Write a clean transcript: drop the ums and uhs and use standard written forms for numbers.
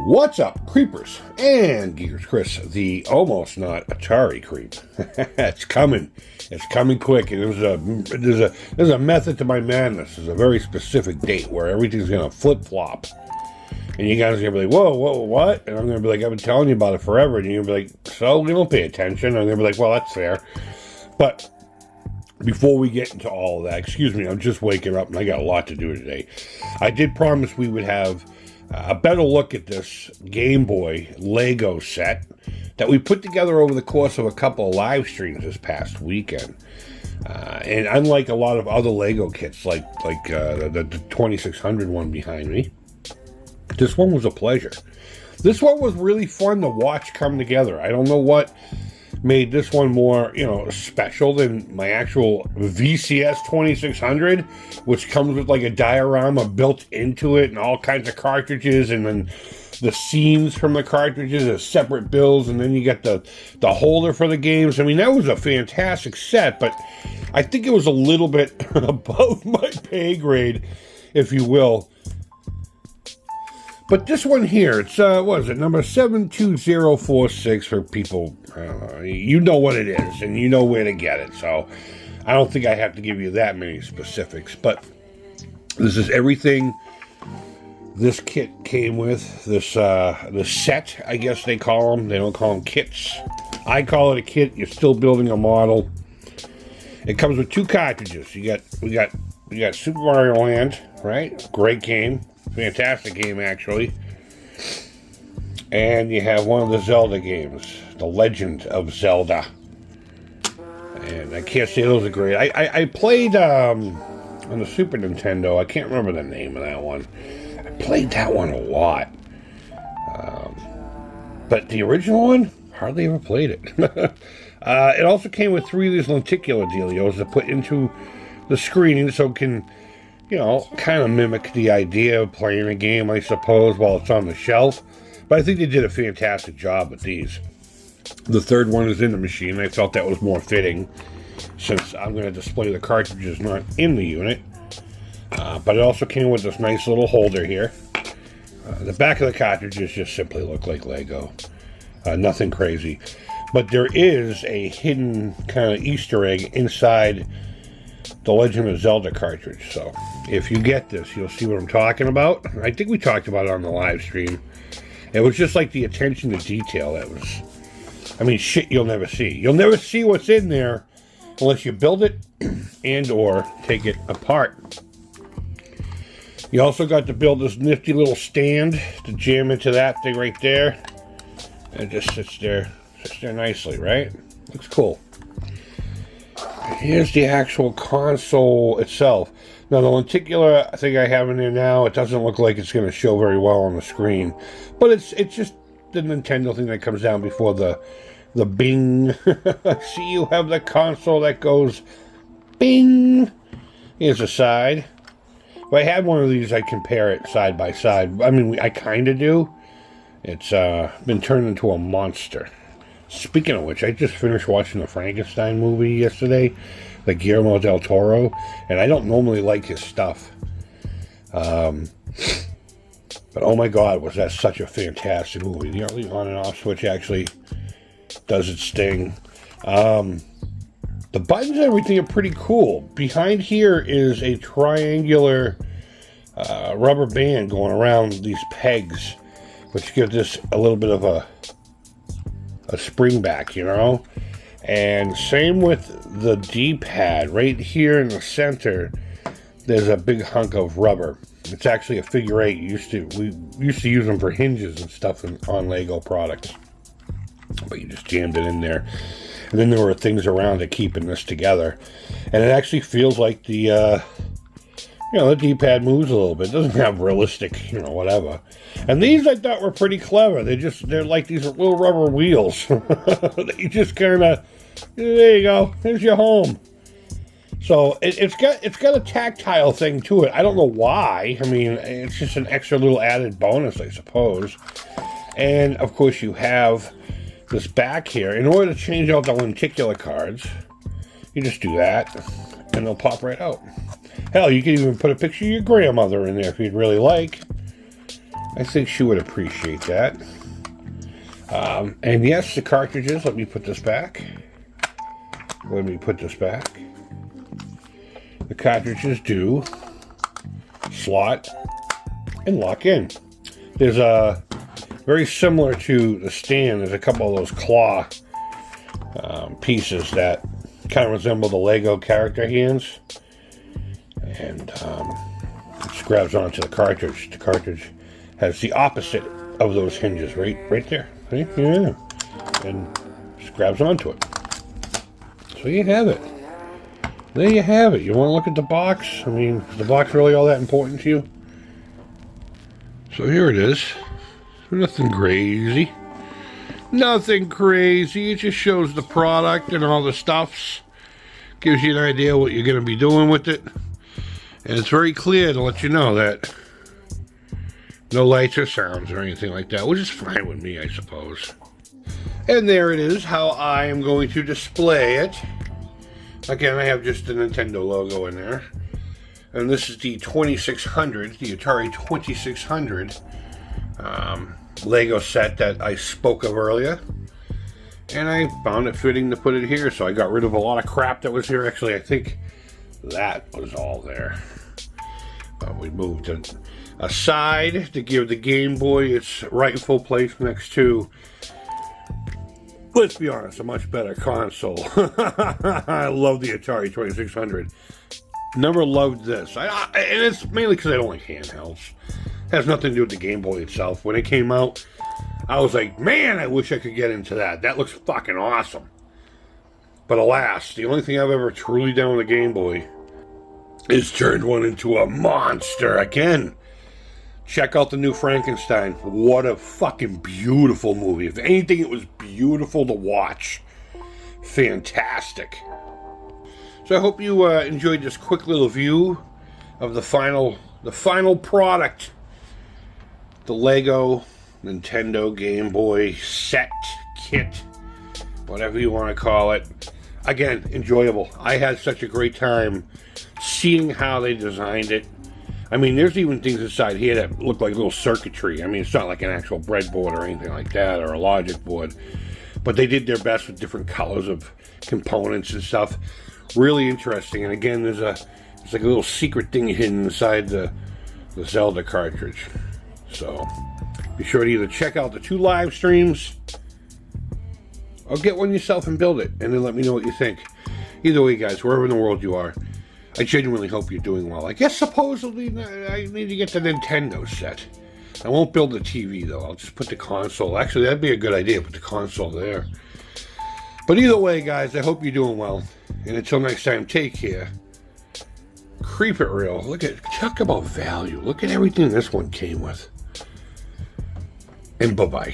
What's up, creepers and geekers? Chris, the almost not Atari Creep. It's coming. It's coming quick. And there's a method to my madness. There's a very specific date where everything's gonna flip flop, and you guys are gonna be like, "Whoa, what?" And I'm gonna be like, "I've been telling you about it forever." And you're gonna be like, "So you don't pay attention?" And I'm gonna be like, "Well, that's fair." But before we get into all of that, excuse me, I'm just waking up and I got a lot to do today. I did promise we would have a better look at this Game Boy Lego set that we put together over the course of a couple of live streams this past weekend. And unlike a lot of other Lego kits, like the 2600 one behind me, this one was a pleasure. This one was really fun to watch come together. I don't know what made this one more, special than my actual VCS 2600, which comes with like a diorama built into it and all kinds of cartridges, and then the scenes from the cartridges as separate bills, and then you get the holder for the games. I mean, that was a fantastic set, but I think it was a little bit above my pay grade, if you will. But this one here, it's, what is it, number 72046 for people, I don't know, you know what it is, and you know where to get it, so I don't think I have to give you that many specifics, but this is everything this kit came with, this set, I guess they call them. They don't call them kits. I call it a kit. You're still building a model. It comes with two cartridges. We got Super Mario Land, right? Great game. Fantastic game, actually. And you have one of the Zelda games, The Legend of Zelda. And I can't say those are great. I played on the Super Nintendo. I can't remember the name of that one. I played that one a lot. But the original one, hardly ever played it. It also came with 3 of these lenticular dealios to put into the screen so it can, kind of mimic the idea of playing a game, I suppose, while it's on the shelf. But I think they did a fantastic job with these. The third one is in the machine. I felt that was more fitting since I'm going to display the cartridges not in the unit. But it also came with this nice little holder here. The back of the cartridges just simply look like Lego. Nothing crazy. But there is a hidden kind of Easter egg inside the Legend of Zelda cartridge. So if you get this, you'll see what I'm talking about. I think we talked about it on the live stream. It was just like the attention to detail that was, shit you'll never see. You'll never see what's in there unless you build it and or take it apart. You also got to build this nifty little stand to jam into that thing right there. And it just sits there nicely, right? Looks cool. Here's the actual console itself. Now, the lenticular thing I have in there now, it doesn't look like it's going to show very well on the screen. But it's just the Nintendo thing that comes down before the bing. See, you have the console that goes bing. Here's the side. If I had one of these, I'd compare it side by side. I kind of do. It's been turned into a monster. Speaking of which, I just finished watching the Frankenstein movie yesterday, the Guillermo del Toro, and I don't normally like his stuff. But oh my God, was that such a fantastic movie. The early on and off switch actually does its thing. The buttons and everything are pretty cool. Behind here is a triangular rubber band going around these pegs, which gives this a little bit of a spring back, and same with the D-pad. Right here in the center there's a big hunk of rubber. It's actually a figure 8. We used to use them for hinges and stuff on Lego products, but you just jammed it in there, and then there were things around it keeping this together, and it actually feels like the D-pad moves a little bit. It doesn't have realistic, whatever. And these I thought were pretty clever. They're like these little rubber wheels. They just kind of, there you go. There's your home. So it's got a tactile thing to it. I don't know why. It's just an extra little added bonus, I suppose. And of course you have this back here. In order to change out the lenticular cards, you just do that, and they'll pop right out. Hell, you could even put a picture of your grandmother in there if you'd really like. I think she would appreciate that. And yes, the cartridges, let me put this back. The cartridges do slot and lock in. There's a very similar to the stand. There's a couple of those claw pieces that kind of resemble the Lego character hands, and it just grabs onto the cartridge. The cartridge has the opposite of those hinges right there. See? Yeah, and just grabs onto it. So you have it. There you have it. You want to look at the box? I mean, is the box really all that important to you? So here it is. Nothing crazy. Nothing crazy. It just shows the product and all the stuffs. Gives you an idea what you're going to be doing with it. And it's very clear to let you know that no lights or sounds or anything like that, which is fine with me, I suppose. And there it is, how I am going to display it. Again, I have just the Nintendo logo in there. And this is the 2600, the Atari 2600 Lego set that I spoke of earlier. And I found it fitting to put it here, so I got rid of a lot of crap that was here. Actually, I think that was all there. We moved it aside to give the Game Boy its rightful place next to, let's be honest, a much better console. I love the Atari 2600. Never loved this. And it's mainly because I don't like handhelds. It has nothing to do with the Game Boy itself. When it came out, I was like, man, I wish I could get into that. That looks fucking awesome. But alas, the only thing I've ever truly done with a Game Boy is turned one into a monster again. Check out the new Frankenstein. What a fucking beautiful movie. If anything, it was beautiful to watch. Fantastic. So I hope you enjoyed this quick little view of the final product. The Lego Nintendo Game Boy set, kit, whatever you want to call it. Again, enjoyable. I had such a great time seeing how they designed it. I mean, there's even things inside here that look like little circuitry. I mean, it's not like an actual breadboard or anything like that, or a logic board. But they did their best with different colors of components and stuff. Really interesting. And again, there's like a little secret thing hidden inside the Zelda cartridge. So be sure to either check out the 2 live streams or get one yourself and build it, and then let me know what you think. Either way, guys, wherever in the world you are, I genuinely hope you're doing well. I guess supposedly I need to get the Nintendo set. I won't build the TV, though. I'll just put the console. Actually, that'd be a good idea, put the console there. But either way, guys, I hope you're doing well. And until next time, take care. Creep it real. Talk about value. Look at everything this one came with. And bye-bye.